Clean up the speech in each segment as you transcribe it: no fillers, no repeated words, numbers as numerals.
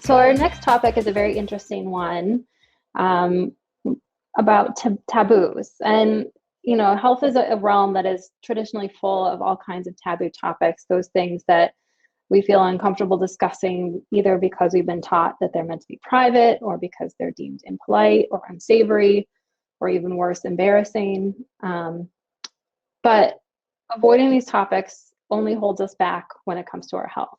So our next topic is a very interesting one about taboos. And, you know, health is a realm that is traditionally full of all kinds of taboo topics, those things that we feel uncomfortable discussing either because we've been taught that they're meant to be private or because they're deemed impolite or unsavory or even worse, embarrassing. But avoiding these topics only holds us back when it comes to our health.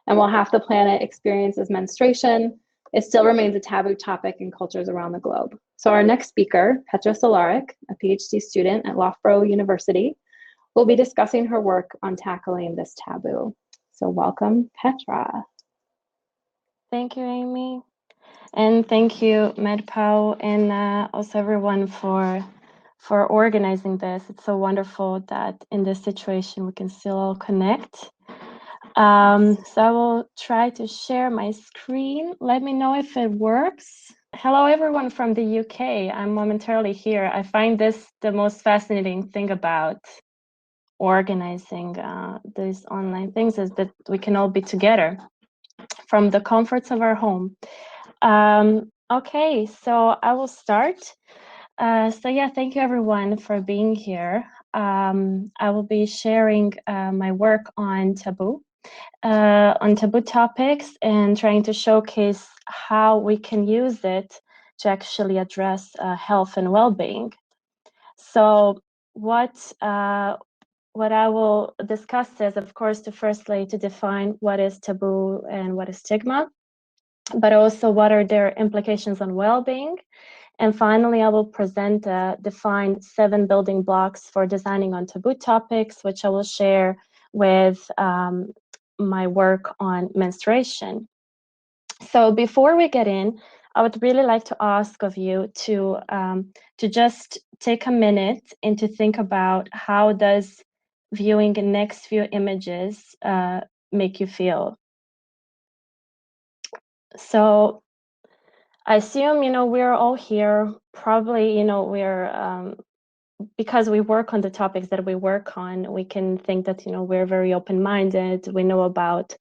And while half the planet experiences menstruation, it still remains a taboo topic in cultures around the globe. So our next speaker, Petra Solaric, a PhD student at Loughborough University, will be discussing her work on tackling this taboo. So welcome, Petra. Thank you, Amy. And thank you, MedPow, and also everyone for organizing this. It's so wonderful that in this situation we can still all connect. So I will try to share my screen. Let me know if it works. Hello, everyone from the UK. I'm momentarily here. I find this the most fascinating thing about organizing these online things is that we can all be together from the comforts of our home. Okay, so I will start. So yeah, thank you everyone for being here. I will be sharing my work on taboo topics and trying to showcase how we can use it to actually address health and well-being. So what I will discuss is, of course, firstly to define what is taboo and what is stigma, but also what are their implications on well-being. And finally, I will present define 7 building blocks for designing on taboo topics, which I will share with my work on menstruation. So before we get in, I would really like to ask of you to just take a minute and to think about how does viewing the next few images make you feel. So I assume, you know, we're all here, probably, you know, we're, because we work on the topics that we work on, we can think that, you know, we're very open-minded, we know about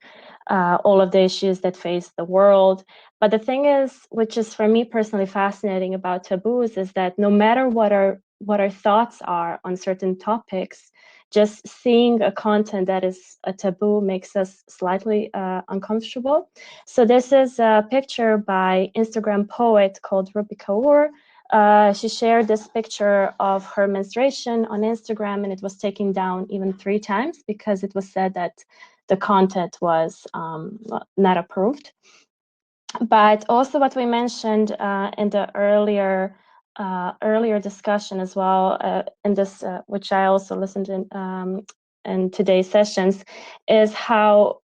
all of the issues that face the world. But the thing is, which is for me personally fascinating about taboos, is that no matter what our thoughts are on certain topics, just seeing a content that is a taboo makes us slightly uncomfortable. So this is a picture by Instagram poet called Ruby Kaur. She shared this picture of her menstruation on Instagram, and it was taken down even 3 times because it was said that the content was not approved. But also what we mentioned in the earlier discussion as well, in this, which I also listened in today's sessions, is how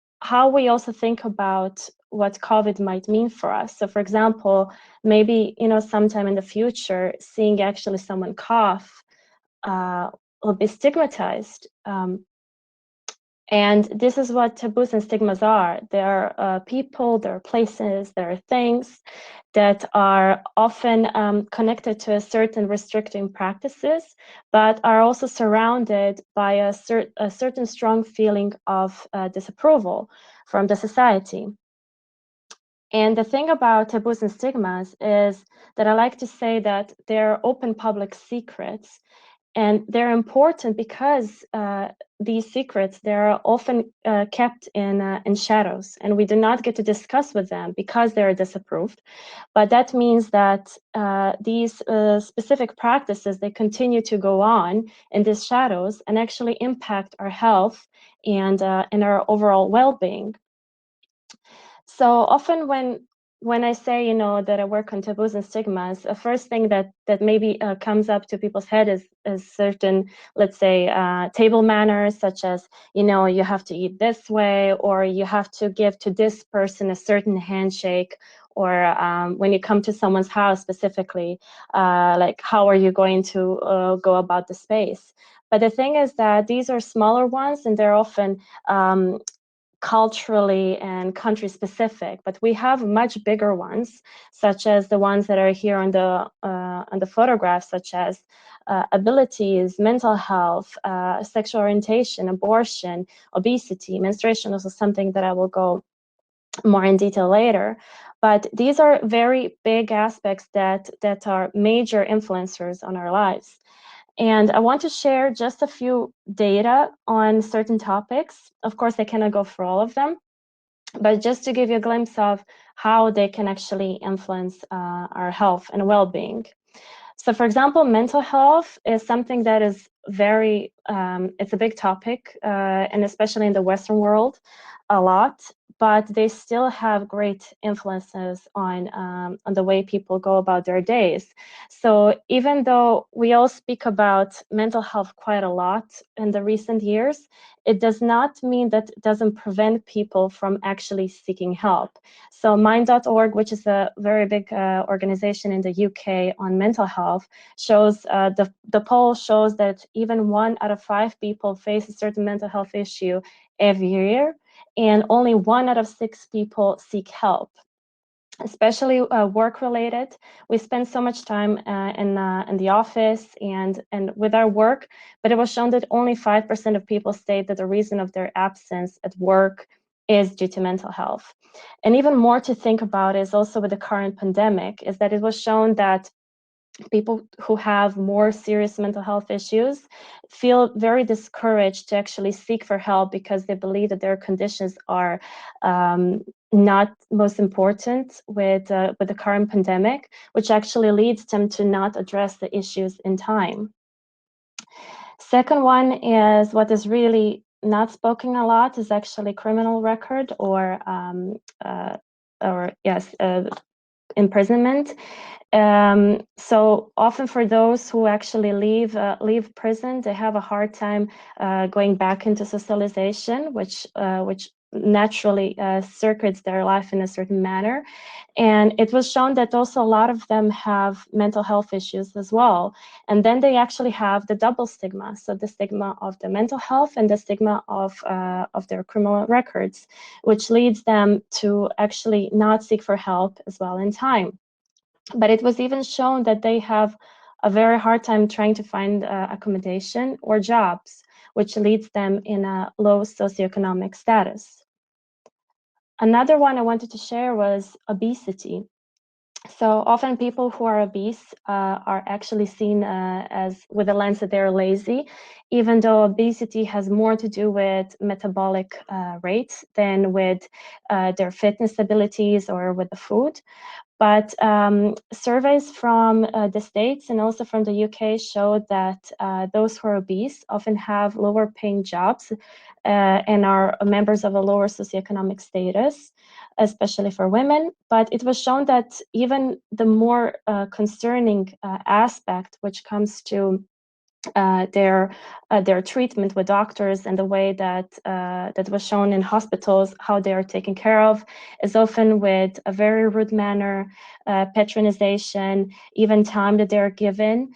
we also think about what COVID might mean for us. So for example, maybe, you know, sometime in the future, seeing actually someone cough will be stigmatized. And this is what taboos and stigmas are. There are people, there are places, there are things that are often connected to a certain restricting practices, but are also surrounded by a certain strong feeling of disapproval from the society. And the thing about taboos and stigmas is that I like to say that they're open public secrets, and they're important because these secrets, they're often kept in shadows, and we do not get to discuss with them because they're disapproved. But that means that these specific practices, they continue to go on in these shadows and actually impact our health and our overall well-being. So often when I say, you know, that I work on taboos and stigmas, the first thing that maybe comes up to people's head is certain, let's say, table manners, such as, you know, you have to eat this way, or you have to give to this person a certain handshake, or when you come to someone's house specifically, like, how are you going to go about the space? But the thing is that these are smaller ones, and they're often culturally and country specific, but we have much bigger ones, such as the ones that are here on the photograph, such as abilities, mental health, sexual orientation, abortion, obesity, menstruation. Also something that I will go more in detail later. But these are very big aspects that are major influencers on our lives. And I want to share just a few data on certain topics. Of course, I cannot go through all of them, but just to give you a glimpse of how they can actually influence our health and well-being. So for example, mental health is something that is very, it's a big topic, and especially in the Western world, a lot, but they still have great influences on the way people go about their days. So even though we all speak about mental health quite a lot in the recent years, it does not mean that it doesn't prevent people from actually seeking help. So Mind.org, which is a very big organization in the UK on mental health, shows the poll shows that even 1 out of 5 people face a certain mental health issue every year, and only 1 out of 6 people seek help. Especially work-related. We spend so much time in the office and with our work, but it was shown that only 5% of people state that the reason of their absence at work is due to mental health. And even more to think about is also with the current pandemic, is that it was shown that people who have more serious mental health issues feel very discouraged to actually seek for help because they believe that their conditions are not most important with the current pandemic, which actually leads them to not address the issues in time. Second one is what is really not spoken a lot is actually criminal record or imprisonment. So often for those who actually leave prison, they have a hard time going back into socialization, which naturally circuits their life in a certain manner. And it was shown that also a lot of them have mental health issues as well. And then they actually have the double stigma. So the stigma of the mental health and the stigma of their criminal records, which leads them to actually not seek for help as well in time. But it was even shown that they have a very hard time trying to find accommodation or jobs, which leads them in a low socioeconomic status. Another one I wanted to share was obesity. So often people who are obese are actually seen as with a lens that they're lazy, even though obesity has more to do with metabolic rates than with their fitness abilities or with the food. But surveys from the States and also from the UK showed that those who are obese often have lower paying jobs and are members of a lower socioeconomic status, especially for women. But it was shown that even the more concerning aspect, which comes to their treatment with doctors and the way that that was shown in hospitals, how they are taken care of, is often with a very rude manner, patronization, even time that they're given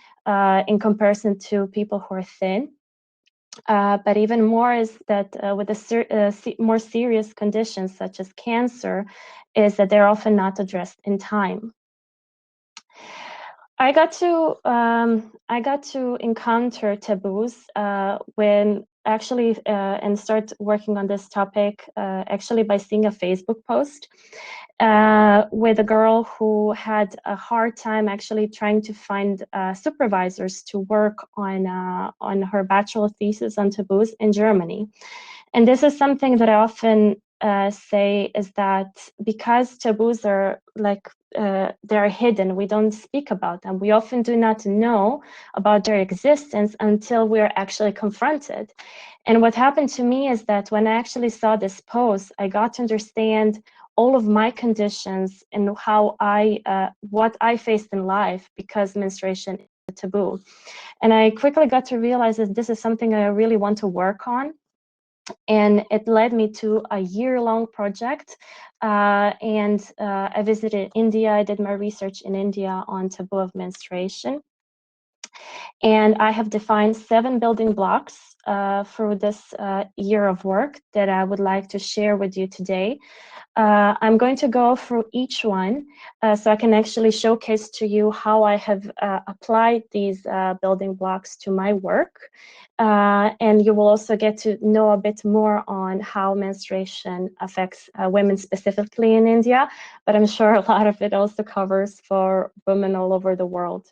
in comparison to people who are thin. But even more is that with the more serious conditions such as cancer, is that they're often not addressed in time. I got to encounter taboos when actually and start working on this topic actually by seeing a Facebook post with a girl who had a hard time actually trying to find supervisors to work on her bachelor thesis on taboos in Germany. And this is something that I often say is that because taboos are like they're hidden, we don't speak about them. We often do not know about their existence until we're actually confronted. And what happened to me is that when I actually saw this post, I got to understand all of my conditions and how what I faced in life because menstruation is a taboo. And I quickly got to realize that this is something I really want to work on. And it led me to a year-long project. I visited India. I did my research in India on taboo of menstruation. And I have defined 7 building blocks for this year of work that I would like to share with you today. I'm going to go through each one so I can actually showcase to you how I have applied these building blocks to my work. And you will also get to know a bit more on how menstruation affects women specifically in India, but I'm sure a lot of it also covers for women all over the world.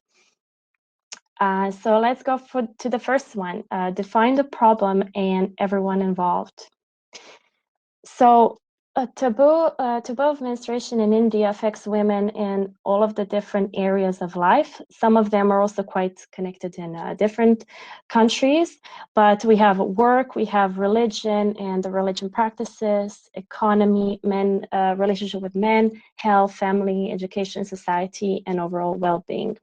So let's go to the first one, define the problem and everyone involved. So taboo of menstruation in India affects women in all of the different areas of life. Some of them are also quite connected in different countries, but we have work, we have religion and the religion practices, economy, men, relationship with men, health, family, education, society, and overall well-being.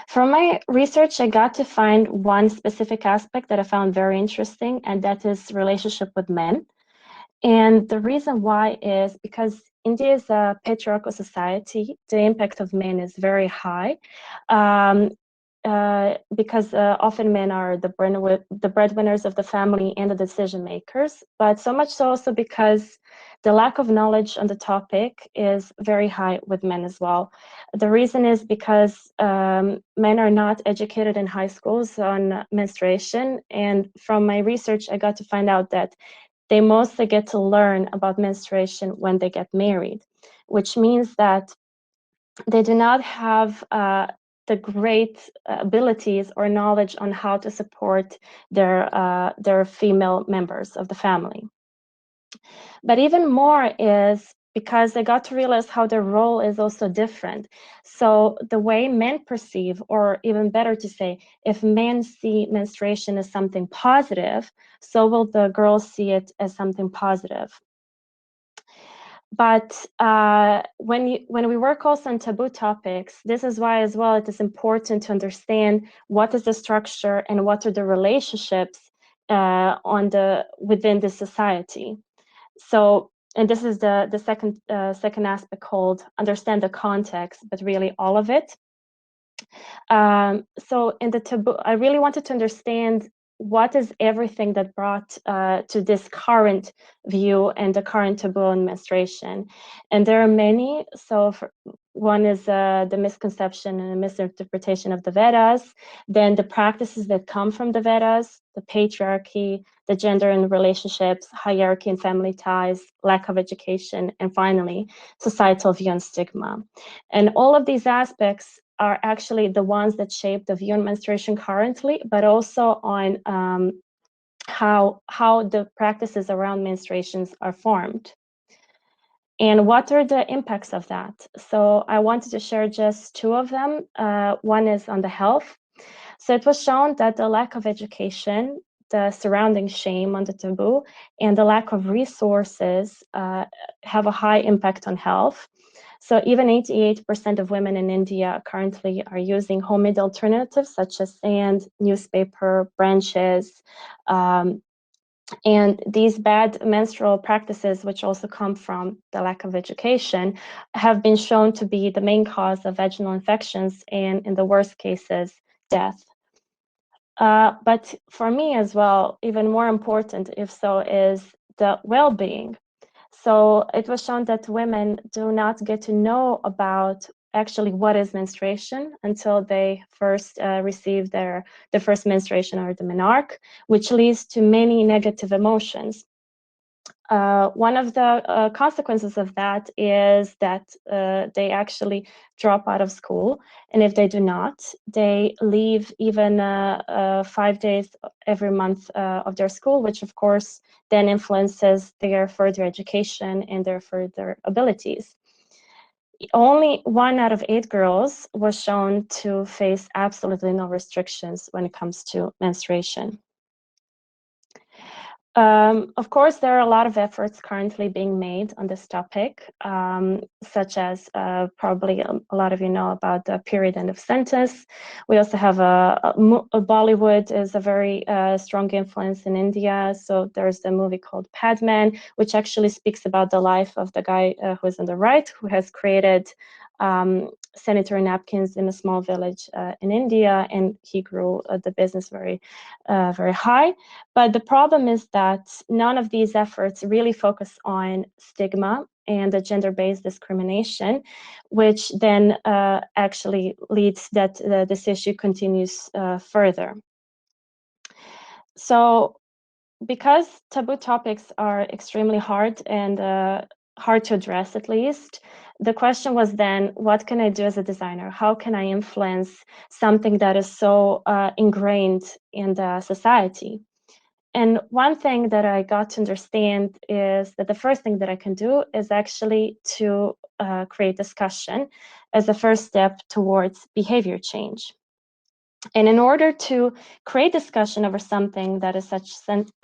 From my research, I got to find one specific aspect that I found very interesting, and that is relationship with men. And the reason why is because India is a patriarchal society. The impact of men is very high because often men are the breadwinners of the family and the decision makers, but so much so also because the lack of knowledge on the topic is very high with men as well. The reason is because men are not educated in high schools on menstruation, and from my research, I got to find out that they mostly get to learn about menstruation when they get married, which means that they do not have the great abilities or knowledge on how to support their female members of the family. But even more is because they got to realize how their role is also different. So the way men perceive, or even better to say, if men see menstruation as something positive, so will the girls see it as something positive. But when we work also on taboo topics, this is why as well it is important to understand what is the structure and what are the relationships within the society. So, and this is the second aspect called understand the context, but really all of it. So in the taboo, I really wanted to understand what is everything that brought to this current view and the current taboo on menstruation. And there are many. So one is the misconception and misinterpretation of the Vedas, then the practices that come from the Vedas, the patriarchy, the gender and relationships, hierarchy and family ties, lack of education, and finally, societal view and stigma. And all of these aspects are actually the ones that shape the view on menstruation currently, but also on how the practices around menstruations are formed. And what are the impacts of that? So I wanted to share just 2 of them. One is on the health. So it was shown that the lack of education, the surrounding shame on the taboo, and the lack of resources have a high impact on health. So even 88% of women in India currently are using homemade alternatives such as sand, newspaper, branches, and these bad menstrual practices, which also come from the lack of education, have been shown to be the main cause of vaginal infections and, in the worst cases, death. But for me as well, even more important, if so, is the well-being. So it was shown that women do not get to know about actually what is menstruation until they first receive their first menstruation or the menarche, which leads to many negative emotions. One of the consequences of that is that they actually drop out of school, and if they do not, they leave even 5 days every month of their school, which of course then influences their further education and their further abilities. Only 1 out of 8 girls was shown to face absolutely no restrictions when it comes to menstruation. Of course, there are a lot of efforts currently being made on this topic, such as probably a lot of you know about the period end of sentence. We also have a Bollywood is a very strong influence in India. So there's the movie called Padman, which actually speaks about the life of the guy who is on the right, who has created sanitary napkins in a small village in India, and he grew the business very high. But the problem is that none of these efforts really focus on stigma and the gender-based discrimination, which then actually leads that this issue continues further. So because taboo topics are extremely hard and hard to address, at least, the question was then, what can I do as a designer? How can I influence something that is so ingrained in the society? And one thing that I got to understand is that the first thing that I can do is actually to create discussion as a first step towards behavior change. And in order to create discussion over something that is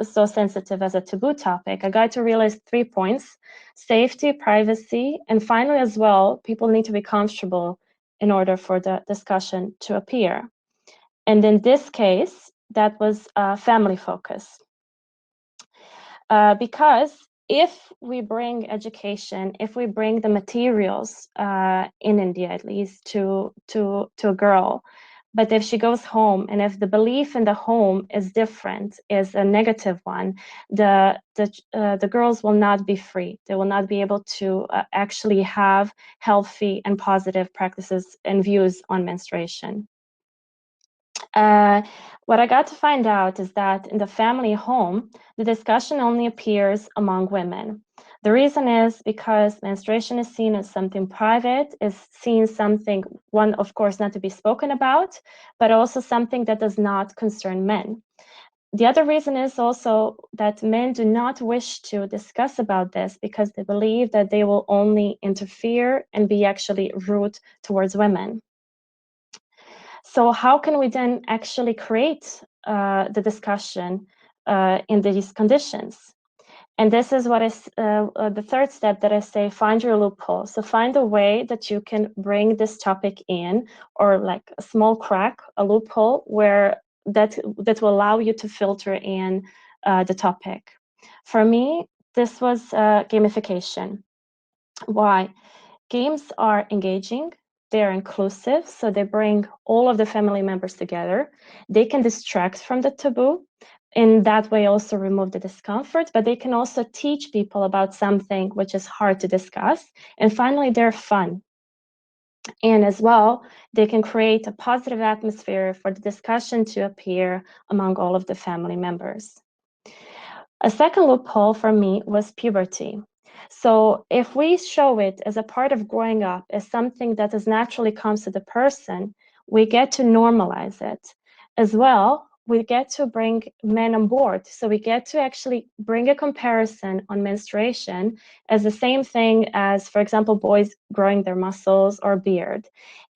so sensitive as a taboo topic, I got to realize 3 points: safety, privacy, and finally, as well, people need to be comfortable in order for the discussion to appear. And in this case, that was family focus. Because if we bring education, if we bring the materials in India, at least to a girl, but if she goes home and if the belief in the home is different, is a negative one, the girls will not be free. They will not be able to actually have healthy and positive practices and views on menstruation. What I got to find out is that in the family home, the discussion only appears among women. The reason is because menstruation is seen as something private, is seen something, one, of course, not to be spoken about, but also something that does not concern men. The other reason is also that men do not wish to discuss about this because they believe that they will only interfere and be actually rude towards women. So how can we then actually create the discussion in these conditions? And this is what is the third step that I say, find your loophole. So find a way that you can bring this topic in, or like a small crack, a loophole where that will allow you to filter in the topic. For me, this was gamification. Why? Games are engaging, they're inclusive, so they bring all of the family members together. They can distract from the taboo, in that way also remove the discomfort, but they can also teach people about something which is hard to discuss. And finally, they're fun. And as well, they can create a positive atmosphere for the discussion to appear among all of the family members. A second loophole for me was puberty. So if we show it as a part of growing up, as something that is naturally comes to the person, we get to normalize it. As well, we get to bring men on board. So we get to actually bring a comparison on menstruation as the same thing as, for example, boys growing their muscles or beard.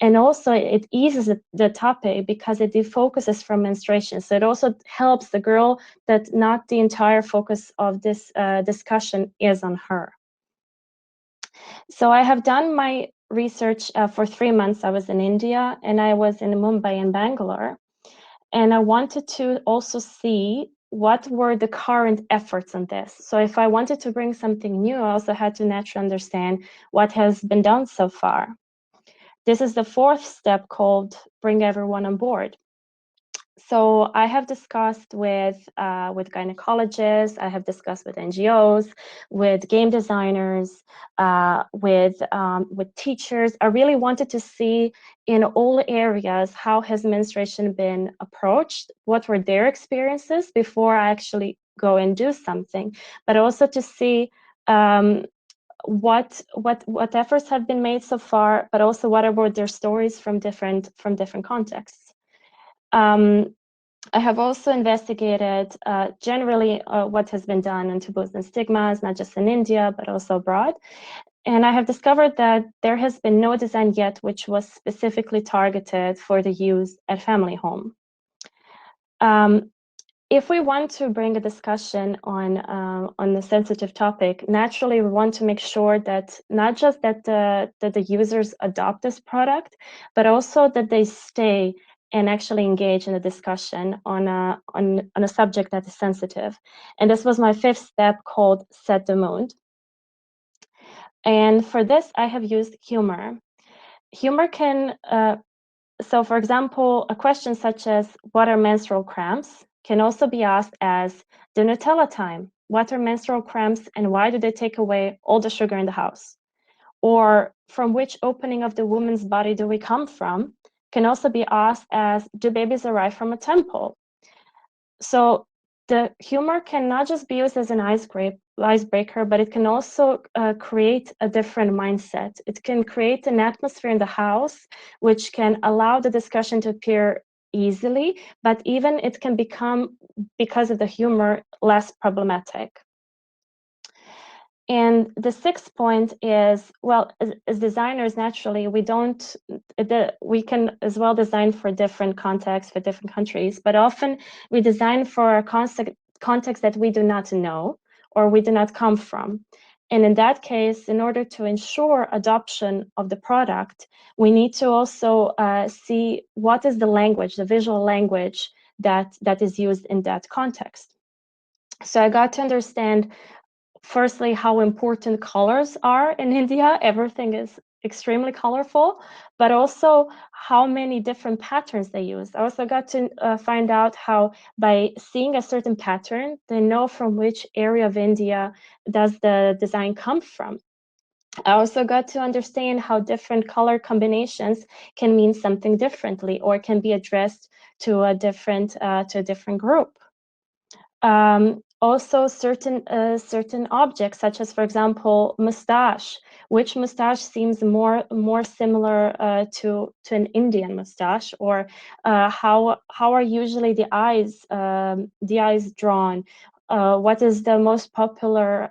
And also it eases the topic because it defocuses from menstruation. So it also helps the girl that not the entire focus of this discussion is on her. So I have done my research for 3 months. I was in India and I was in Mumbai and Bangalore. And I wanted to also see what were the current efforts on this. So if I wanted to bring something new, I also had to naturally understand what has been done so far. This is the fourth step called bring everyone on board. So I have discussed with gynecologists, I have discussed with NGOs, with game designers, with teachers. I really wanted to see in all areas how has menstruation been approached, what were their experiences before I actually go and do something, but also to see what efforts have been made so far, but also what are their stories from different contexts. I have also investigated generally what has been done on taboos and stigmas, not just in India, but also abroad. And I have discovered that there has been no design yet which was specifically targeted for the use at family home. If we want to bring a discussion on the sensitive topic, naturally we want to make sure that not just that the users adopt this product, but also that they stay and actually engage in a discussion on a subject that is sensitive. And this was my fifth step called set the mood. And for this, I have used humor. humor can, so for example, a question such as, what are menstrual cramps, can also be asked as, the Nutella time, what are menstrual cramps and why do they take away all the sugar in the house? Or from which opening of the woman's body do we come from, can also be asked as, do babies arrive from a temple? So the humor can not just be used as an icebreaker, but it can also create a different mindset. It can create an atmosphere in the house which can allow the discussion to appear easily, but even it can become, because of the humor, less problematic. And the sixth point is, well, as designers, naturally, we can as well design for different contexts, for different countries, but often we design for a context that we do not know or we do not come from. And in that case, in order to ensure adoption of the product, we need to also see what is the language, the visual language that is used in that context. So I got to understand, firstly, how important colors are in India. Everything is extremely colorful, but also how many different patterns they use. I also got to find out how, by seeing a certain pattern, they know from which area of India does the design come from. I also got to understand how different color combinations can mean something differently or can be addressed to a different group. Also certain objects, such as, for example, mustache. Which mustache seems more similar to an Indian mustache, or how are usually the eyes drawn? What is the most popular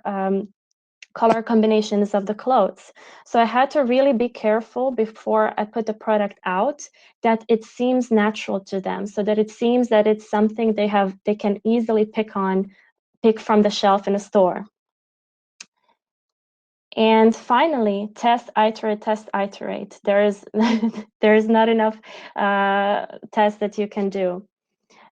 color combinations of the clothes? So I had to really be careful before I put the product out, that it seems natural to them, so that it seems that it's something they can easily pick from the shelf in a store. And finally, test, iterate. There is not enough tests that you can do.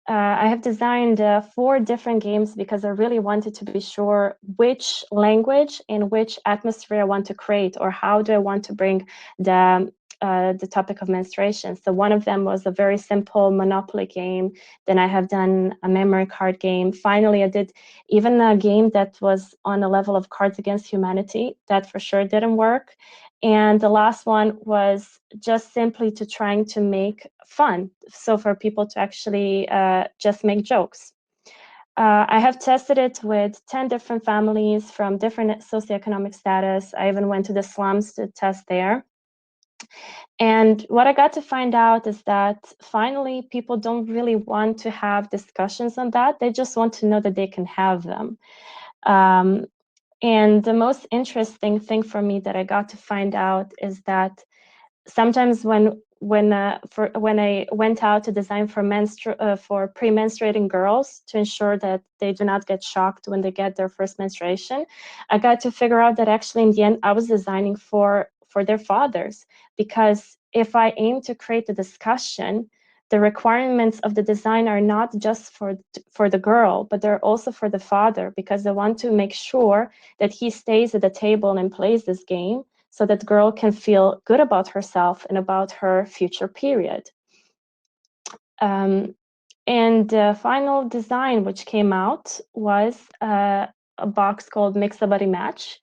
I have designed 4 different games because I really wanted to be sure which language and which atmosphere I want to create, or how do I want to bring the topic of menstruation. So one of them was a very simple Monopoly game. Then I have done a memory card game. Finally, I did even a game that was on a level of Cards Against Humanity. That for sure didn't work. And the last one was just simply to trying to make fun. So for people to actually just make jokes. I have tested it with 10 different families from different socioeconomic status. I even went to the slums to test there. And what I got to find out is that finally people don't really want to have discussions on that. They just want to know that they can have them. And the most interesting thing for me that I got to find out is that sometimes when I went out to design for pre-menstruating girls to ensure that they do not get shocked when they get their first menstruation, I got to figure out that actually in the end I was designing for their fathers, because if I aim to create a discussion, the requirements of the design are not just for the girl, but they're also for the father, because they want to make sure that he stays at the table and plays this game, so that girl can feel good about herself and about her future period. And the final design which came out was a box called Mix a Buddy Match.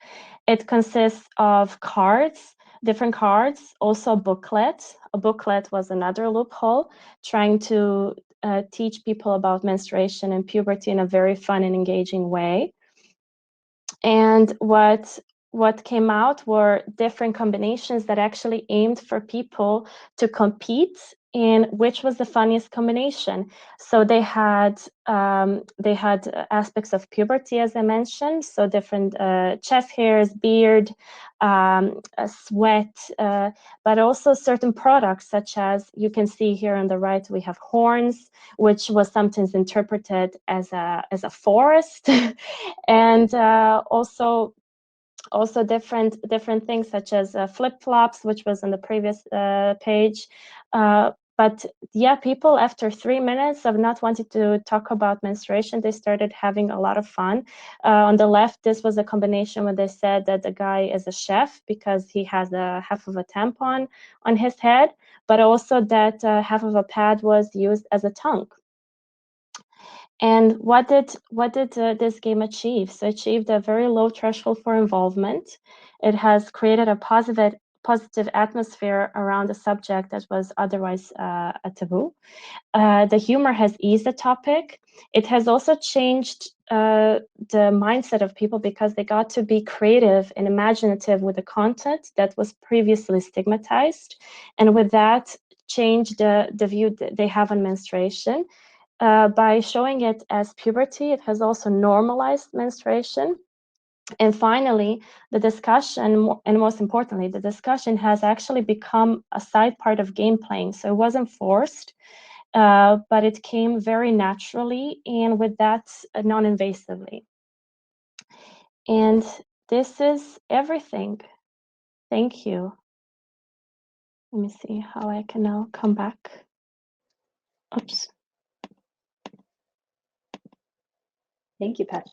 It consists of cards, different cards, also a booklet. A booklet was another loophole, trying to teach people about menstruation and puberty in a very fun and engaging way. And what came out were different combinations that actually aimed for people to compete in which was the funniest combination. So they had aspects of puberty, as I mentioned, so different chest hairs, beard, sweat, but also certain products, such as you can see here on the right, we have horns, which was sometimes interpreted as a forest, and also different things, such as flip-flops, which was on the previous page, but yeah, people after 3 minutes of not wanting to talk about menstruation, they started having a lot of fun. On the left, this was a combination where they said that the guy is a chef because he has a half of a tampon on his head, but also that half of a pad was used as a tongue. And what did this game achieve? So it achieved a very low threshold for involvement. It has created a positive atmosphere around a subject that was otherwise a taboo. The humor has eased the topic. It has also changed the mindset of people because they got to be creative and imaginative with the content that was previously stigmatized. And with that, change the view that they have on menstruation. By showing it as puberty, it has also normalized menstruation. And finally, the discussion, and most importantly, the discussion has actually become a side part of game playing. So it wasn't forced, but it came very naturally, and with that, non-invasively. And this is everything. Thank you. Let me see how I can now come back. Oops. Thank you, Petra.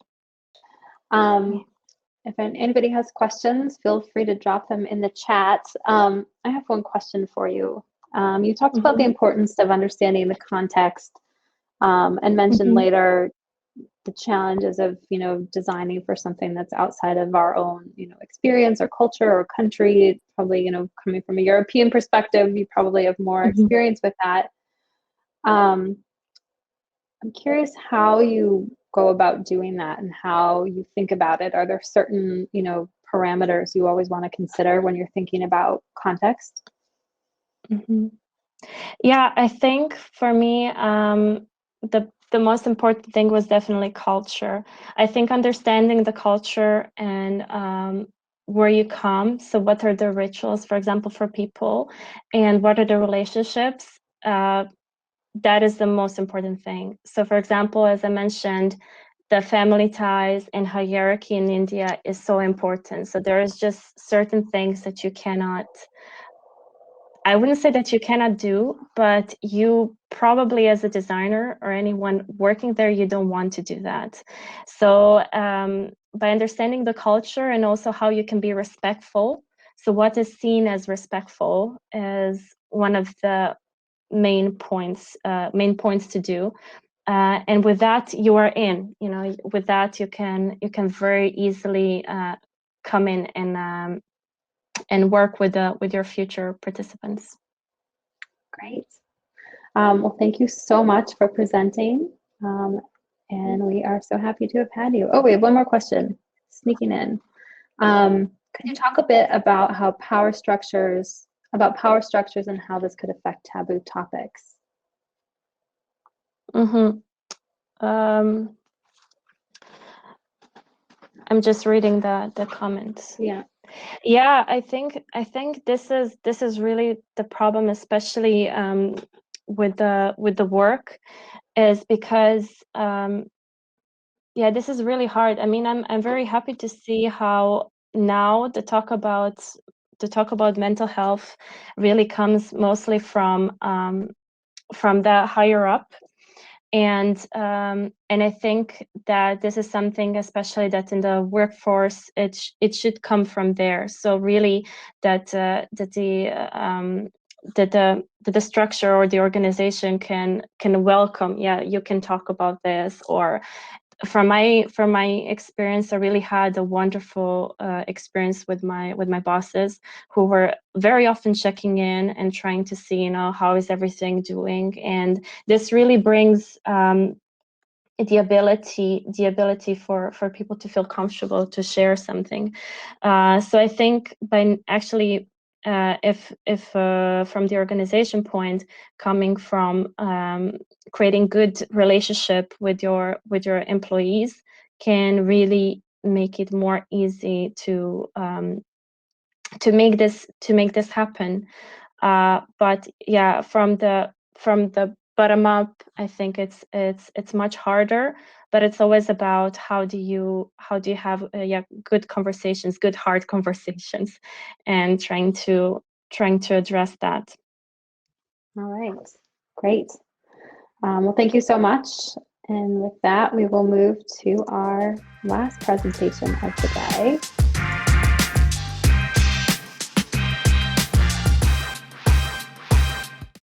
If anybody has questions, feel free to drop them in the chat. I have one question for you. You talked about the importance of understanding the context, and mentioned later the challenges of, designing for something that's outside of our own, experience or culture or country. Probably, coming from a European perspective, you probably have more experience with that. I'm curious how you go about doing that and how you think about it. Are there certain, parameters you always want to consider when you're thinking about context? Yeah, I think for me, the most important thing was definitely culture. I think understanding the culture and where you come, so what are the rituals, for example, for people, and what are the relationships, that is the most important thing. So for example, as I mentioned, the family ties and hierarchy in India is so important. So there is just certain things that you cannot, I wouldn't say that you cannot do, but you probably as a designer or anyone working there, you don't want to do that. So by understanding the culture and also how you can be respectful. So what is seen as respectful is one of the main points to do. And with that, you are in, with that, you can very easily come in and work with your future participants. Great. Well, thank you so much for presenting. And we are so happy to have had you. Oh, we have one more question sneaking in. Could you talk a bit about power structures and how this could affect taboo topics? I'm just reading the comments. Yeah, I think this is really the problem, especially with the work, is because yeah, this is really hard. I mean, I'm very happy to see how now the talk about mental health really comes mostly from the higher up. And I think that this is something, especially that in the workforce, it should come from there. So really, that the structure or the organization can welcome. Yeah, you can talk about this. Or from my experience, I really had a wonderful experience with my bosses, who were very often checking in and trying to see, how is everything doing. And this really brings the ability for people to feel comfortable to share something. So I think by actually if from the organization point, coming from creating good relationship with your employees can really make it more easy to make this happen. But yeah, from the bottom up, I think it's much harder. But it's always about how do you have good conversations, good hard conversations, and trying to address that. All right, great. Well, thank you so much. And with that, we will move to our last presentation of the day.